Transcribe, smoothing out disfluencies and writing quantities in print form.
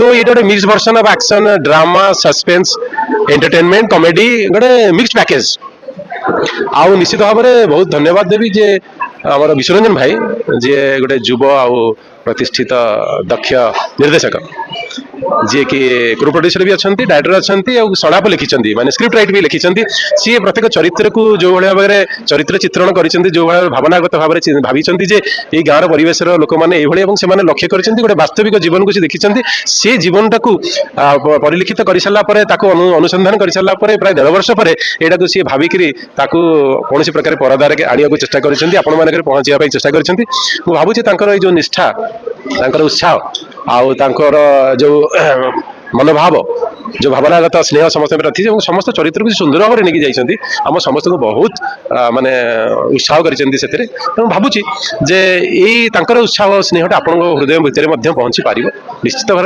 सो ये गोटे mix version of action drama suspense entertainment comedy गोटे मिक्स पैकेज आउ निश्चित भाव में बहुत धन्यवाद देवी जे आमर विश्वरंजन भाई जे गोटे युव आउ प्रतिष्ठित दक्ष निर्देशक जी कि क्रू प्रोड्यूसर भी अच्छा डायरेक्टर अच्छा सड़ाप लिखिं माने स्क्रिप्ट राइट भी लिखिं सी प्रत्येक चरित्र को जो भाव में चरित्र चित्रण कर जो भाव भावनागत भाव में भावी ये गाँव परिवेश लोक मैंने से लक्ष्य कर गोटे वास्तविक जीवन को सी देखी से जीवन टाक परिलिखित कर सारापर अनुसंधान कर सारापर प्राय 1.5 वर्ष पर यहाँ सी भाविक कौन प्रकार परदार आने चेष्टा कर पहुँचा चेष्टा कर भावुँ जो निष्ठा उत्साह आउ जो मनोभाव जो भावनागत स्नेह समस्त थी समस्त चरित्र को सुंदर भाव में नहीं जाइए आम समस्त को बहुत माने उत्साह कर भावुँ जे उत्साह स्नेहटा आपण हृदय भितर पहुँची पार निश्चित भाव